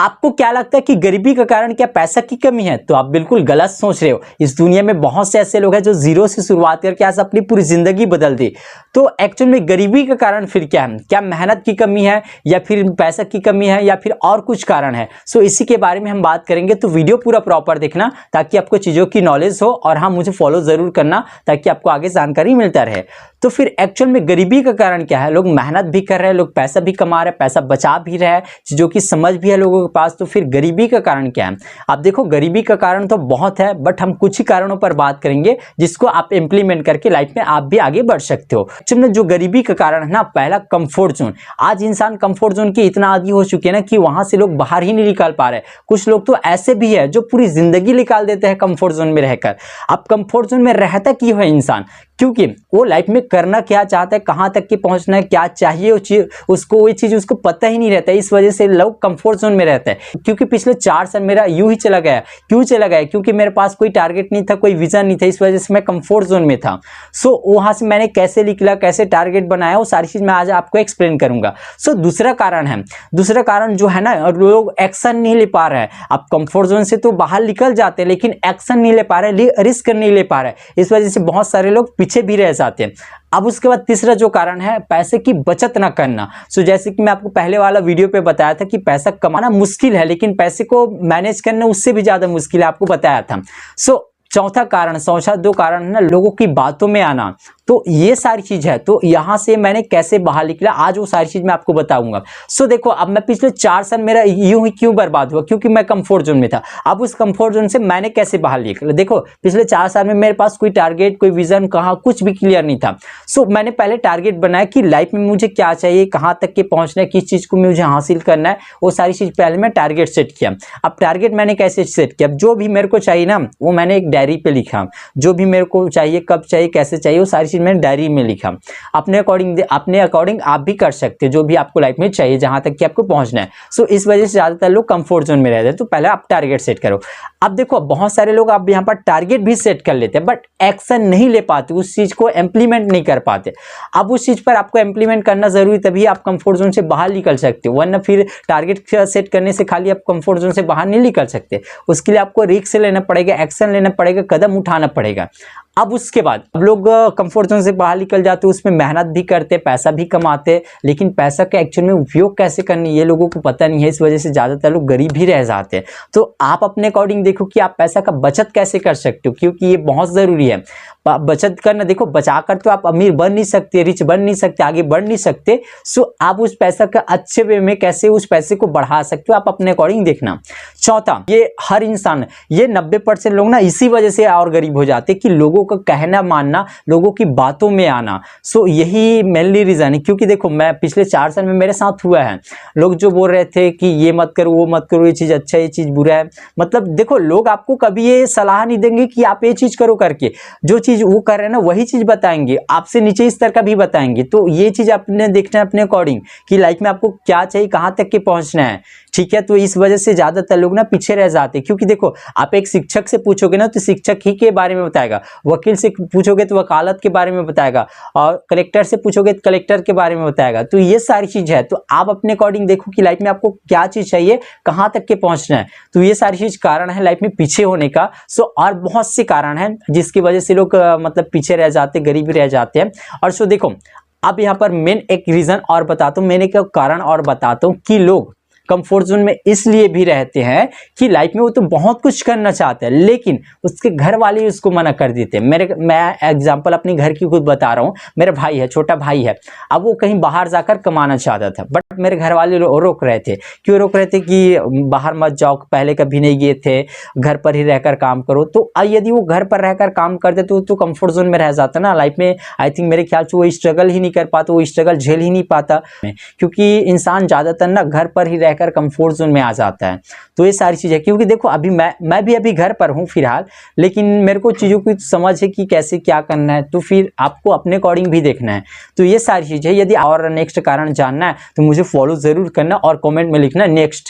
आपको क्या लगता है कि गरीबी का कारण क्या पैसा की कमी है? तो आप बिल्कुल गलत सोच रहे हो। इस दुनिया में बहुत से ऐसे लोग हैं जो जीरो से शुरुआत करके आज अपनी पूरी जिंदगी बदल दी। तो एक्चुअल में गरीबी का कारण फिर क्या है? क्या मेहनत की कमी है या फिर पैसा की कमी है या फिर और कुछ कारण है? सो इसी के बारे में हम बात करेंगे, तो वीडियो पूरा प्रॉपर देखना ताकि आपको चीज़ों की नॉलेज हो, और हाँ, मुझे फॉलो ज़रूर करना ताकि आपको आगे जानकारी मिलता रहे। तो फिर एक्चुअल में गरीबी का कारण क्या है? लोग मेहनत भी कर रहे हैं, लोग पैसा भी कमा रहे हैं, पैसा बचा भी रहे हैं, चीज़ों की समझ भी है लोगों के पास। तो फिर गरीबी का कारण क्या है? आप देखो, गरीबी का कारण तो बहुत है, बट हम कुछ ही कारणों पर बात करेंगे जिसको आप इंप्लीमेंट करके लाइफ में आप भी आगे बढ़ सकते हो। एक्चुअल में जो गरीबी का कारण है ना, पहला कंफर्ट जोन। आज इंसान कंफर्ट जोन के इतना आदी हो चुके हैं ना कि वहां से लोग बाहर ही नहीं निकल पा रहे। कुछ लोग तो ऐसे भी है जो पूरी जिंदगी निकाल देते हैं कंफर्ट जोन में रहकर। अब कंफर्ट जोन में रहता क्यों है इंसान? क्योंकि वो लाइफ में करना क्या चाहता है, कहां तक के पहुंचना है, क्या चाहिए उसको, वही चीज उसको पता ही नहीं रहता है। इस वजह से लोग कंफर्ट जोन में रहते हैं। क्योंकि पिछले 4 साल मेरा यूं ही चला गया। क्यों चला गया? क्योंकि मेरे पास कोई टारगेट नहीं था, कोई विजन नहीं था, इस वजह से मैं कंफर्ट जोन में था। सो वहां से मैंने कैसे निकला, कैसे टारगेट बनाया, वो सारी चीज मैं आज आपको एक्सप्लेन करूंगा। सो दूसरा कारण है, दूसरा कारण जो है ना, लोग एक्शन नहीं ले पा रहे हैं। आप कंफर्ट जोन से तो बाहर निकल जाते हैं लेकिन एक्शन नहीं ले पा रहे, रिस्क नहीं ले पा रहे। इस वजह से बहुत सारे लोग पीछे भी रह जाते हैं। अब उसके बाद तीसरा जो कारण है, पैसे की बचत ना करना। सो जैसे कि मैं आपको पहले वाला वीडियो पे बताया था कि पैसा कमाना मुश्किल है लेकिन पैसे को मैनेज करना उससे भी ज्यादा मुश्किल है, आपको बताया था। सो चौथा कारण, चौथा दो कारण है ना, लोगों की बातों में आना। तो ये सारी चीज है। तो यहां से मैंने कैसे बाहर निकला, आज वो सारी चीज मैं आपको बताऊंगा। सो देखो, अब मैं पिछले 4 साल मेरा यूं ही क्यों बर्बाद हुआ? क्योंकि मैं कंफर्ट जोन में था। अब उस कंफर्ट जोन से मैंने कैसे बाहर निकला? देखो, पिछले 4 साल में मेरे पास कोई टारगेट, कोई विजन, कहाँ कुछ भी क्लियर नहीं था। सो मैंने पहले टारगेट बनाया कि लाइफ में मुझे क्या चाहिए, कहाँ तक के पहुंचना है, किस चीज को मुझे हासिल करना है, वो सारी चीज पहले मैं टारगेट सेट किया। अब टारगेट मैंने कैसे सेट किया? जो भी मेरे को चाहिए ना, वो मैंने एक डायरी पे लिखा। जो भी मेरे को चाहिए, कब चाहिए, कैसे चाहिए, वो सारी चीज मैंने डायरी में लिखा। अपने अकॉर्डिंग आप भी कर सकते हो जो भी आपको लाइफ में चाहिए, जहां तक कि आपको पहुंचना है। सो इस वजह से ज्यादातर लोग कंफर्ट जोन में रहते हैं। तो पहले आप टारगेट सेट करो। अब देखो, बहुत सारे लोग आप यहाँ पर टारगेट भी सेट कर लेते हैं बट एक्शन नहीं ले पाते, उस चीज को इंप्लीमेंट नहीं कर पाते। अब उस चीज पर आपको इंप्लीमेंट करना जरूरी, तभी आप कंफर्ट जोन से बाहर निकल सकते हो। वरना फिर टारगेट सेट करने से खाली आप कंफर्ट जोन से बाहर नहीं निकल सकते। उसके लिए आपको रिस्क लेना पड़ेगा, एक्शन लेना पड़ेगा, कदम उठाना पड़ेगा। अब उसके बाद अब लोग कंफर्ट जोन से बाहर निकल जाते, उसमें मेहनत भी करते, पैसा भी कमाते, लेकिन पैसा का एक्चुअल में उपयोग कैसे करना ये लोगों को पता नहीं है। इस वजह से ज्यादातर लोग गरीब ही रह जाते हैं। तो आप अपने अकॉर्डिंग देखो कि आप पैसा का बचत कैसे कर सकते हो, क्योंकि ये बहुत जरूरी है। बचत करना, देखो, बचा कर तो आप अमीर बन नहीं सकते, रिच बन नहीं सकते, आगे बढ़ नहीं सकते। सो आप उस पैसा का अच्छे वे में कैसे उस पैसे को बढ़ा सकते हो, आप अपने अकॉर्डिंग देखना। चौथा, ये हर इंसान, ये 90% लोग ना इसी वजह से और गरीब हो जाते कि लोगों का कहना मानना, लोगों की बातों में आना। सो यही मेनली रीजन है। क्योंकि देखो, मैं पिछले 4 साल में मेरे साथ हुआ है। लोग जो बोल रहे थे कि ये मत करो, वो मत करो, ये चीज अच्छा है, ये चीज बुरा है। मतलब देखो, लोग आपको कभी ये सलाह नहीं देंगे कि आप ये चीज करो करके। जो चीज वो कर रहे हैं ना, वही चीज बताएंगे, आपसे नीचे स्तर का भी बताएंगे। तो ये चीज आपने देखना है अपने अकॉर्डिंग कि लाइफ में आपको क्या चाहिए, कहां तक के पहुंचना है। ठीक है, तो इस वजह से ज्यादातर लोग ना पीछे रह जाते हैं। क्योंकि देखो, आप एक शिक्षक से पूछोगे ना तो शिक्षक ही के बारे में बताएगा, वकील से पूछोगे तो वकालत के बारे में बताएगा, और कलेक्टर से पूछोगे तो कलेक्टर के बारे में बताएगा। तो ये सारी चीज है। तो आप अपने अकॉर्डिंग देखो कि लाइफ में आपको क्या चीज चाहिए, कहां तक के पहुंचना है। तो ये सारी चीज कारण है लाइफ में पीछे होने का। सो और बहुत से कारण है जिसकी वजह से लोग मतलब पीछे रह जाते, गरीब रह जाते हैं। और सो देखो, अब यहाँ पर मेन एक रीजन और बताता हूँ, मैंने क्या कारण और बताता हूँ कि लोग कंफर्ट जोन में इसलिए भी रहते हैं कि लाइफ में वो तो बहुत कुछ करना चाहते हैं लेकिन उसके घर वाले उसको मना कर देते हैं। मैं एग्जांपल अपने घर की खुद बता रहा हूँ। मेरा भाई है, छोटा भाई है। अब वो कहीं बाहर जाकर कमाना चाहता था बट मेरे घर वाले रोक रहे थे। क्यों रोक रहे थे? कि बाहर मत जाओ, पहले कभी नहीं गए थे, घर पर ही रहकर काम करो। तो यदि वो घर पर रहकर काम करते तो कंफर्ट जोन में रह जाता ना लाइफ में। आई थिंक मेरे ख्याल से वो स्ट्रगल ही नहीं कर पाता, वो स्ट्रगल झेल ही नहीं पाता। क्योंकि इंसान ज्यादातर ना घर पर ही रहकर कंफर्ट जोन में आ जाता है। तो ये सारी चीजें, क्योंकि देखो अभी मैं भी अभी घर पर हूँ फिलहाल, लेकिन मेरे को चीजों की समझ है कि कैसे क्या करना है। तो फिर आपको अपने अकॉर्डिंग भी देखना है। तो ये सारी चीजें, यदि और नेक्स्ट कारण जानना है तो मुझे फॉलो जरूर करना और कमेंट में लिखना नेक्स्ट।